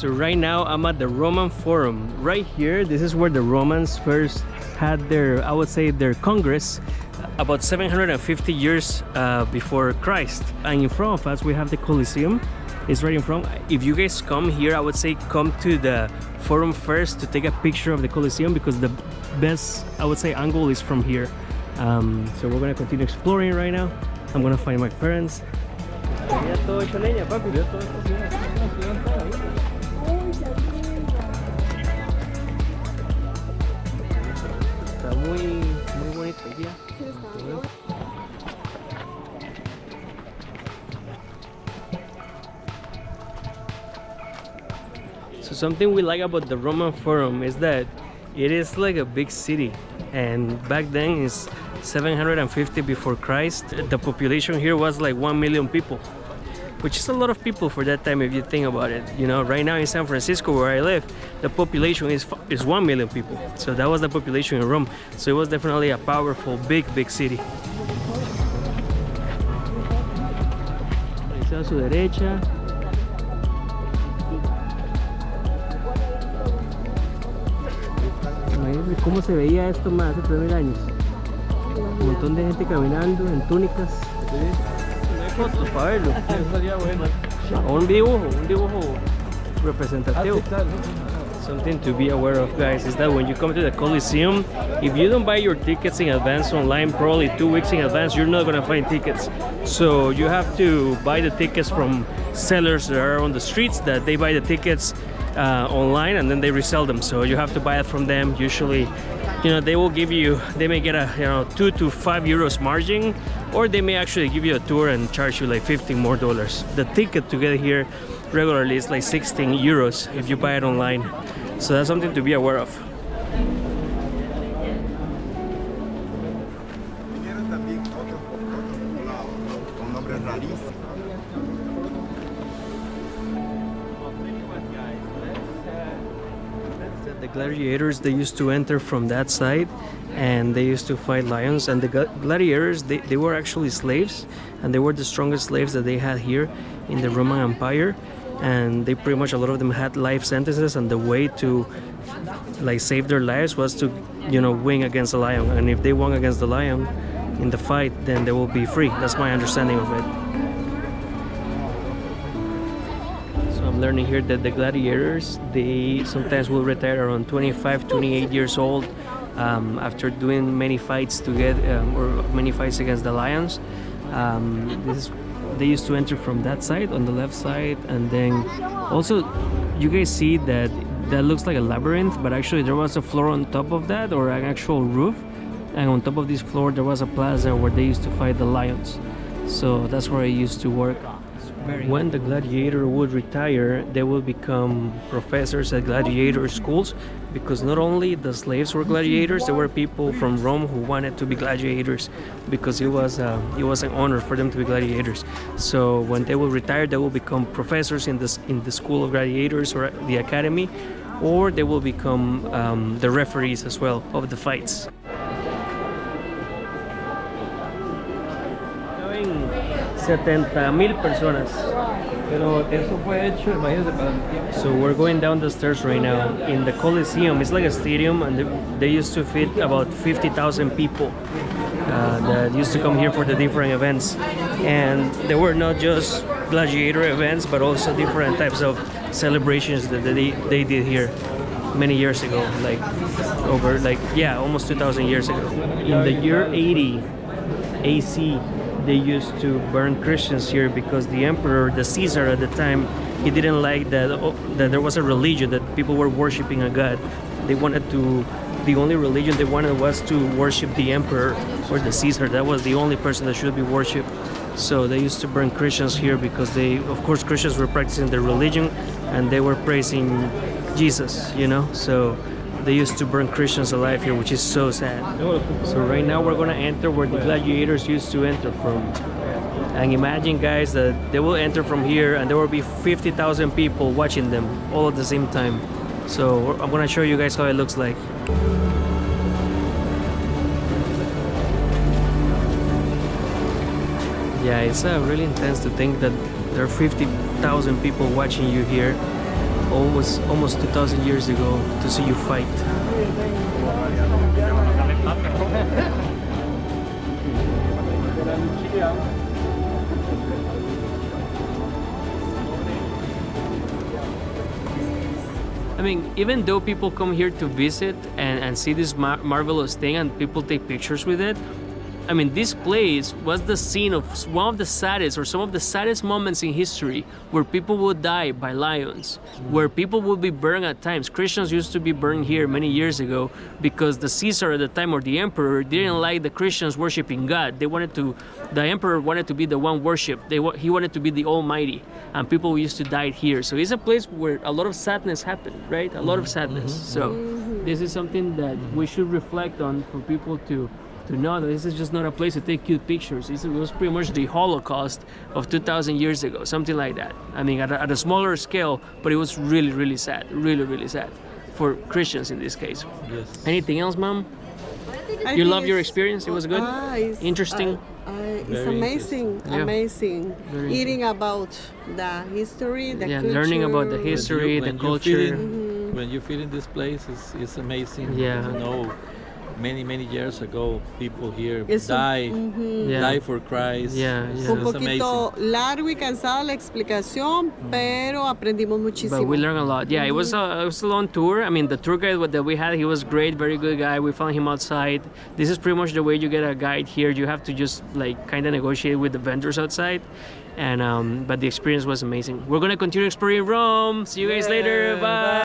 So right now I'm at the Roman Forum. Right here, this is where the Romans first had their, I would say, their congress about 750 years before Christ. And in front of us we have the Colosseum. It's right in front. If you guys come here, I would say come to the Forum first to take a picture of the Colosseum, because the best, I would say, angle is from here. So we're gonna continue exploring right now. I'm gonna find my parents. Está muy bonito el día. So something we like about the Roman Forum is that it is like a big city, and back then is 750 before Christ. The population here was like 1 million people, which is a lot of people for that time if you think about it. You know, right now in San Francisco where I live, the population is 1 million people. So that was the population in Rome. So it was definitely a powerful, big city. A su derecha. Imagínense cómo se veía esto más hace 3000 años. Un montón de gente caminando en túnicas. No hay fotos para verlo. Estaría bueno. Un dibujo representativo. Something to be aware of, guys, is that when you come to the Colosseum, if you don't buy your tickets in advance online, probably 2 weeks in advance, you're not gonna find tickets. So you have to buy the tickets from sellers that are on the streets, that they buy the tickets online and then they resell them. So you have to buy it from them. Usually, you know, they will give you, they may get a, you know, 2 to 5 euros margin, or they may actually give you a tour and charge you like $15 more. The ticket to get here regularly is like 16 euros if you buy it online. So that's something to be aware of. The gladiators, they used to enter from that side and they used to fight lions, and the gladiators, they were actually slaves, and they were the strongest slaves that they had here in the Roman Empire. And they pretty much, a lot of them had life sentences, and the way to like save their lives was to, you know, win against the lion. And if they won against the lion in the fight, then they will be free. That's my understanding of it. So I'm learning here that the gladiators, they sometimes will retire around 25, 28 years old after doing many fights to get or many fights against the lions. They used to enter from that side, on the left side, and then also you guys see that looks like a labyrinth, but actually there was a floor on top of that, or an actual roof, and on top of this floor there was a plaza where they used to fight the lions. So that's where I used to work. When the gladiator would retire, they will become professors at gladiator schools, because not only the slaves were gladiators, there were people from Rome who wanted to be gladiators, because it was an honor for them to be gladiators. So when they will retire, they will become professors in the school of gladiators or the academy, or they will become the referees as well of the fights. 70,000 personas. Pero eso fue hecho, imagínate, para el tiempo. So we're going down the stairs right now in the Colosseum. It's like a stadium, and they used to fit about 50,000 people that used to come here for the different events. And there were not just gladiator events, but also different types of celebrations that they did here many years ago, like over, like, yeah, almost 2,000 years ago. In the year 80 AC, they used to burn Christians here because the emperor, the Caesar at the time, he didn't like that there was a religion, that people were worshiping a god. They wanted to, the only religion they wanted was to worship the emperor or the Caesar. That was the only person that should be worshipped. So they used to burn Christians here because they, of course, Christians were practicing their religion and they were praising Jesus, you know. So they used to burn Christians alive here, which is so sad. So right now we're gonna enter where the gladiators used to enter from. And imagine, guys, that they will enter from here and there will be 50,000 people watching them all at the same time. So I'm gonna show you guys how it looks like. Yeah, it's really intense to think that there are 50,000 people watching you here almost 2,000 years ago to see you fight. I mean, even though people come here to visit and see this marvelous thing and people take pictures with it, I mean, this place was the scene of one of the saddest or some of the saddest moments in history where people would die by lions, where people would be burned at times. Christians used to be burned here many years ago because the Caesar at the time, or the emperor, didn't like the Christians worshiping God. The emperor wanted to be the one worshipped. He wanted to be the Almighty, and people used to die here. So it's a place where a lot of sadness happened, right? A lot of sadness. So this is something that we should reflect on for people to know that this is just not a place to take cute pictures. It was pretty much the Holocaust of 2,000 years ago, something like that. I mean, at a smaller scale, but it was really, really sad, really sad for Christians in this case. Yes. Anything else, Mom? You love your experience? It was good? Interesting? It's Very amazing, Yeah. amazing. Very Eating about the history, the culture. Learning about the history, the culture. When you feel in this place, it's amazing. Yeah. You know, many years ago, people here It's die Yeah. for Christ. Yeah, yeah. Un It's poquito amazing. largo y cansada la explicación, pero aprendimos muchísimo. But we learned a lot. Yeah, it was a long tour. I mean, the tour guide that we had, he was great, very good guy. We found him outside. This is pretty much the way you get a guide here. You have to just like kind of negotiate with the vendors outside. And but the experience was amazing. We're gonna continue exploring Rome. See you guys later. Bye.